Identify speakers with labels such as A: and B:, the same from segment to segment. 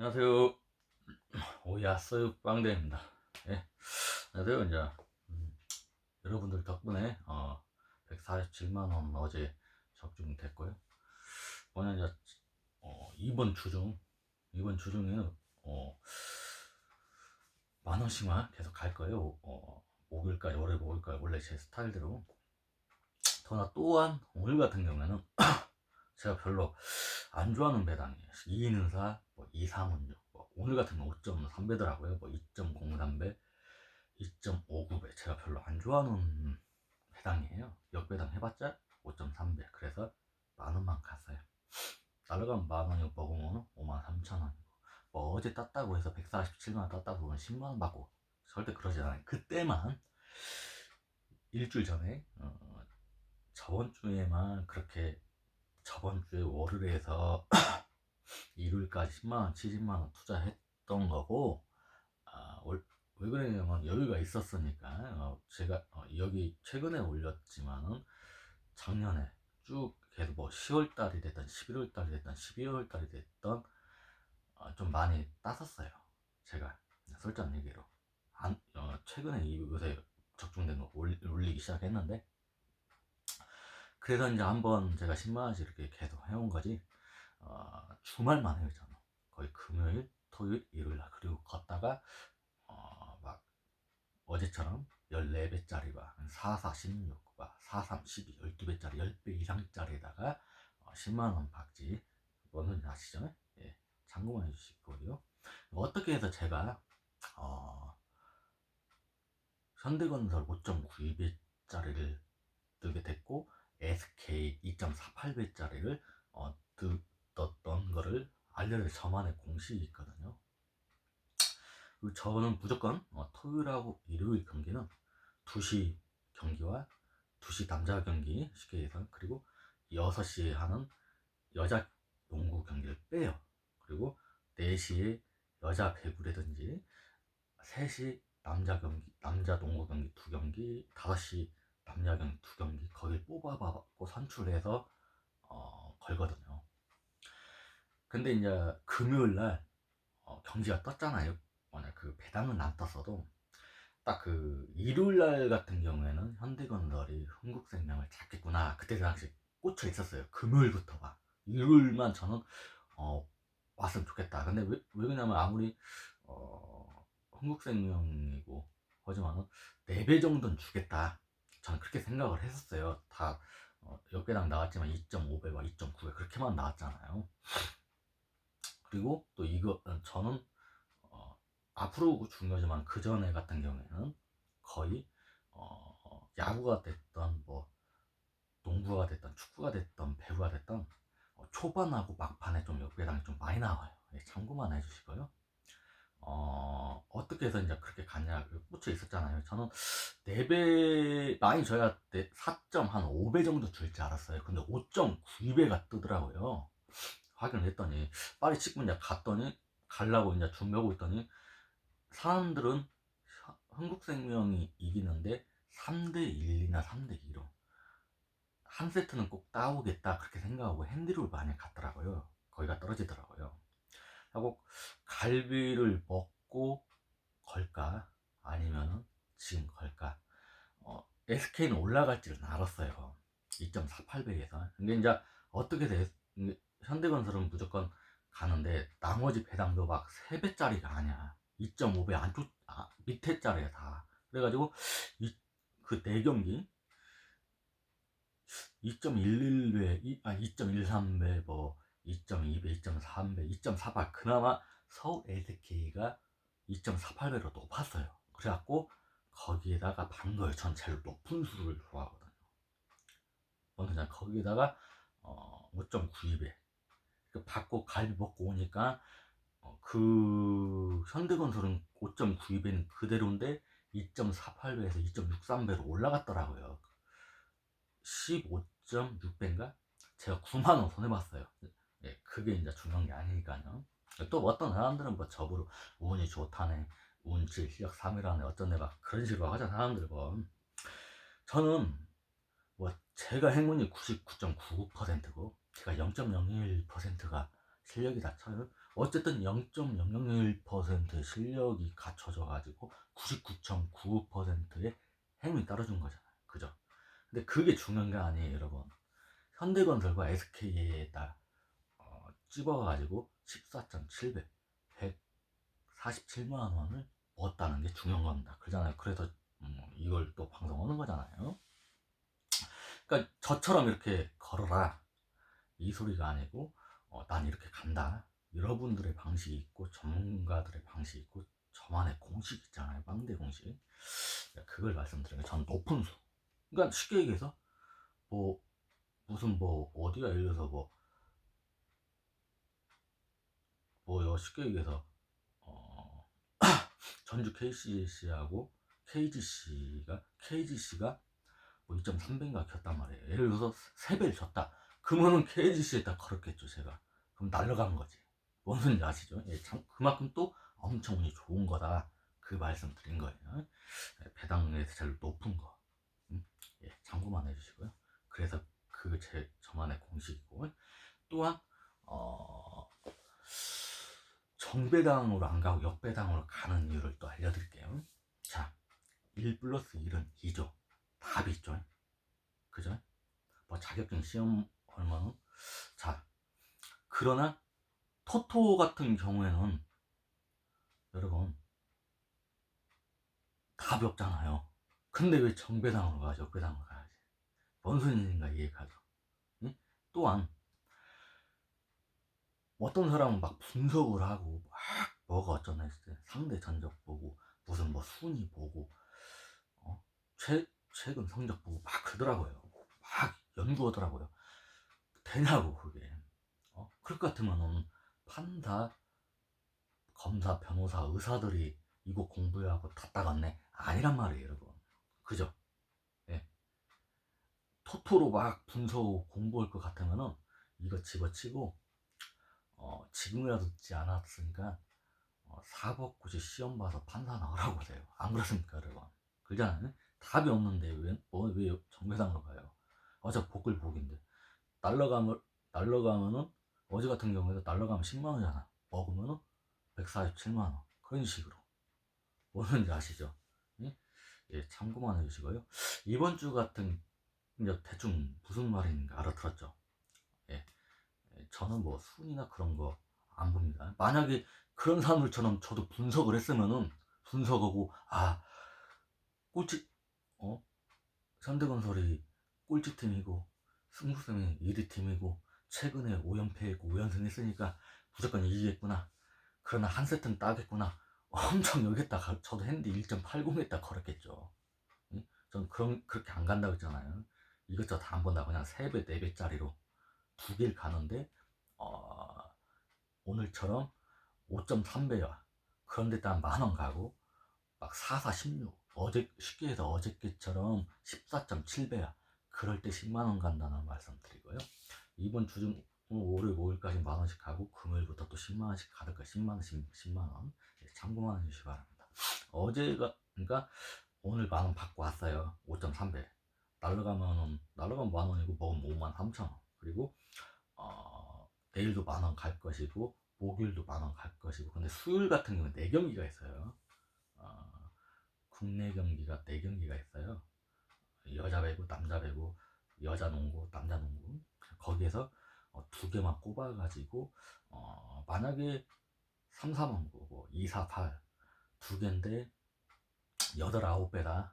A: 안녕하세요. 오야스 빵대입니다. 예. 안녕하세요. 이제 음, 여러분들 덕분에 147만 원 어제 적중됐고요. 오늘 이제 이번 주 중에는 만 원씩만 계속 갈 거예요. 목요일까지, 월요일 목요일까지 원래 제 스타일대로. 더나 또한 오늘 같은 경우에는 제가 별로 안 좋아하는 배당이에요. 2인은사, 2상은육. 오늘 같은 거 5.3배더라고요. 2.03배, 2.59배. 제가 별로 안 좋아하는 배당이에요. 역배당 해봤자 5.3배. 그래서 만 원만 갔어요. 날라가면 만 원이고 먹으면 5만 3천 원이고. 어제 땄다고 해서 147만 원 땄다고 그러면 10만 원 받고 절대 그러지 않아요. 그때만 일주일 전에 저번 주에만 그렇게 저번 주에 월요일에서 일요일까지 10만원, 70만원 투자했던 거고, 왜 그러냐면 여유가 있었으니까, 제가 여기 최근에 올렸지만은 작년에 쭉 계속 10월 달이 됐던 11월 달이 됐던 12월 달이 됐던 좀 많이 땄었어요. 제가 솔직한 얘기로 최근에 요새 적중된 거 올리기 시작했는데, 그래서 이제 한번 제가 10만원씩 이렇게 계속 해온 거지. 주말만 해요. 저는 거의 금요일, 토요일, 일요일 날. 그리고 걷다가 막 어제처럼 14배짜리가 44, 16, 43, 12, 12배짜리 10배 이상짜리에다가 10만원 박지. 뭔지 아시죠? 예, 참고만 해주시고요. 어떻게 해서 제가 현대건설 5.92배짜리를 뜨게 됐고, SK 2.48배짜리를 떴던 거를 알려드릴 저만의 공식이 있거든요. 그리고 저는 무조건 토요일하고 일요일 경기는 2시 경기와 2시 남자 경기 쉽게 해서, 그리고 6시에 하는 여자 농구 경기를 빼요. 그리고 4시에 여자 배구라든지 3시 남자 경기, 남자 농구 경기 2경기, 5시 남자 경기 2경기 거길 뽑아갖고 선출해서 걸거든요. 근데 이제 금요일 날 경기가 떴잖아요. 만약 그 배당은 안 떴어도 딱 그 일요일 날 같은 경우에는 현대건설이 흥국생명을 잡겠구나, 그때 당시 꽂혀 있었어요. 금요일부터 봐. 일요일만 저는 왔으면 좋겠다. 근데 왜 그러냐면 아무리 흥국생명이고 하지만은 4배 정도는 주겠다, 저는 그렇게 생각을 했었어요. 다 역배당 나왔지만 2.5배와 2.9배 그렇게만 나왔잖아요. 그리고 또 이거 저는 앞으로 중요하지만 그 전에 같은 경우에는 거의 야구가 됐던 농구가 됐던 축구가 됐던 배구가 됐던 초반하고 막판에 좀 역배당이 좀 많이 나와요. 예, 참고만 해주시고요. 어떻게 해서 이제 그렇게 갔냐, 꽂혀 있었잖아요. 저는 4배 많이 줘야 4.5배 정도 줄 줄 알았어요. 근데 5.92배가 뜨더라고요. 확인을 했더니 빨리 찍고 이제 갔더니 가려고 이제 준비하고 있더니 사람들은 한국생명이 이기는데 3대1이나 3대2로 한 세트는 꼭 따오겠다 그렇게 생각하고 핸디를 많이 갔더라고요. 거기가 떨어지더라고요. 하고 갈비를 먹고 걸까 아니면 지금 걸까. SK는 올라갈지는 알았어요. 2.48배에서. 근데 이제 어떻게 돼? 현대건설은 무조건 가는데 나머지 배당도 막 3배짜리가 아니야. 2.5배 안쪽 밑에 짜리야 다. 그래가지고 그 4경기 2.11배, 2.13배, 2.2배, 2.3배, 2.48, 그나마 서울 SK가 2.48배로 높았어요. 그래갖고 거기에다가 반 거예요. 전 제일 높은 수를 좋아하거든요. 그냥 거기에다가 5.92배 받고 갈비 먹고 오니까 그 현대건설은 5.92배는 그대로인데 2.48배에서 2.63배로 올라갔더라고요. 15.6배인가? 제가 9만원 손해봤어요. 예, 그게 이제 중요한 게 아니니까요. 또 어떤 사람들은 저보로 운이 좋다네, 운칠 실력 3이라네, 어쩐네, 막 그런 식으로 하잖아 사람들. 저는 제가 행운이 99.99%고 제가 0.01%가 실력이 다쳐요. 어쨌든 0.0001% 실력이 갖춰져 가지고 99.95%의 행운이 따라준 거잖아요. 그죠? 근데 그게 중요한 게 아니에요, 여러분. 현대건설과 SK에다 찝어가지고 14.700, 147만 원을 먹었다는 게 중요한 겁니다. 그러잖아요. 그래서 이걸 또 방송하는 거잖아요. 그러니까 저처럼 이렇게 걸어라 이 소리가 아니고 난 이렇게 간다. 여러분들의 방식이 있고 전문가들의 방식이 있고 저만의 공식 있잖아요. 빵대 공식. 그걸 말씀드리는 게 전 높은 수. 그러니까 쉽게 얘기해서 뭐 무슨 뭐 어디가 예를 들어서 뭐요 쉽게 얘기해서 어, 전주 KCC하고 KGC가 뭐 2.3배인가 켰단 말이에요. 예를 들어서 3배를 줬다. 그러면은 KGC에다 걸었겠죠, 제가. 그럼 날라간 거지. 뭔 소리인지 아시죠? 예, 참, 그만큼 또 엄청 운이 좋은 거다. 그 말씀 드린 거예요. 예, 배당에서 제일 높은 거. 예, 참고만 해주시고요. 그래서 그 저만의 공식이고. 또한, 정배당으로 안 가고 역배당으로 가는 이유를 또 알려드릴게요. 자, 1 플러스 1은 2죠. 답이 있죠. 그죠? 뭐 자격증 시험 얼마는? 자, 그러나 토토 같은 경우에는 여러분 답이 없잖아요. 근데 왜 정배당으로 가죠? 역배당으로 가야지. 뭔 소리인가 이해가죠. 응? 또한 어떤 사람은 막 분석을 하고 막 뭐가 어쩌나 했을 때 상대 전적 보고 무슨 뭐 순위 보고 어? 최근 성적 보고 막 그러더라고요. 막 연구하더라고요. 되냐고 그게. 그럴 것 같으면은 판사, 검사, 변호사, 의사들이 이거 공부하고 다 따갔네? 아니란 말이에요, 여러분. 그죠? 예. 토토로 막 분석 공부할 것 같으면은 이거 집어치고 지금이라도 듣지 않았으니까 사법고시 시험 봐서 판사 나오라고 해요. 안 그렇습니까, 여러분? 그러잖아요. 답이 없는데 왜 정배당으로 가요? 어차피 복을 복인데 날라가면은 어제 같은 경우에도 날라가면 10만 원이잖아. 먹으면은 147만 원. 그런 식으로. 뭐는지 아시죠? 예? 예, 참고만 해주시고요. 이번 주 같은 이제 대충 무슨 말인가 알아들었죠? 예, 저는 뭐 순위나 그런 거 안 봅니다. 만약에 그런 사람들처럼 저도 분석을 했으면은 분석하고 꼴찌 어 현대건설이 꼴찌팀이고 승부팀이 1위 팀이고 최근에 5연패했고 5연승 했으니까 무조건 이기겠구나. 그러나 한 세트는 따겠구나. 엄청 여기다 저도 했는데 1.80에다 걸었겠죠. 응? 전 그렇게 안 간다고 했잖아요. 이것저것 다 안 본다. 그냥 3배, 4배짜리로 두 개를 가는데, 오늘처럼 5.3배야. 그런데 딱 만원 가고, 막 4, 4, 16. 쉽게 해서 어저께처럼 14.7배야. 그럴 때 10만원 간다는 말씀 드리고요. 이번 주 중 월요일, 5일까지 만원씩 가고, 금요일부터 또 10만원씩 가득 10만원, 10만원. 참고만 해주시기 바랍니다. 그러니까 오늘 만원 받고 왔어요. 5.3배. 날라가면 만원이고, 먹으면 5만 3천원. 그리고, 내일도 만원 갈 것이고, 목요일도 만원 갈 것이고, 근데 수요일 같은 경우는 4경기가 있어요. 어, 국내 경기가 4경기가 있어요. 여자 배구, 남자 배구, 여자 농구, 남자 농구. 거기에서 2개만 꼽아가지고, 만약에 3, 4만 보고, 2, 4, 8, 2개인데, 8, 9배다.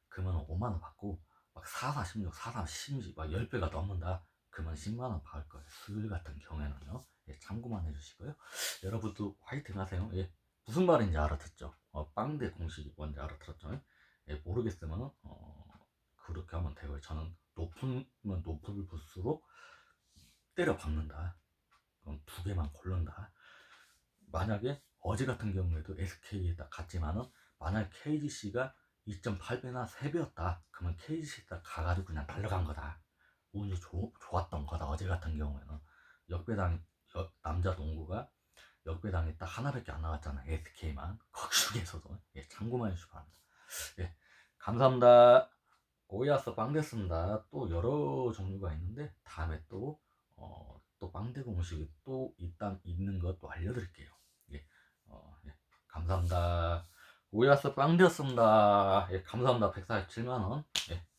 A: 그러면 5만원 받고 막 4, 4, 16, 4, 3, 12, 막 10배가 넘는다. 그러면 10만원 받을 거예요. 수요일 같은 경우에는요. 예, 참고만 해주시고요. 여러분도 화이팅 하세요. 예, 무슨 말인지 알아듣죠? 빵대 공식이 뭔지 알아들었죠? 예, 모르겠으면 그렇게 하면 되고요. 저는 높으면 높을 볼수록 때려 박는다. 그럼 2개만 고른다. 만약에 어제 같은 경우에도 SK에 딱 갔지만은 만약 KGC가 2.8배나 3배였다. 그러면 KGC 딱 가가지고 그냥 날라간 거다. 운이 좋았던 거다. 어제 같은 경우에는 역배당 남자 농구가 역배당이 딱 하나밖에 안 나왔잖아. SK만 거기 중에서도 예, 참고만 해주시기 바랍니다. 예, 감사합니다. 오야스 빵 됐습니다. 또 여러 종류가 있는데 다음에 또 또 빵대 공식이 또 있는 것도 알려드릴게요. 예, 예. 감사합니다. 오야스 빵되었습니다. 예, 감사합니다. 147만원. 예.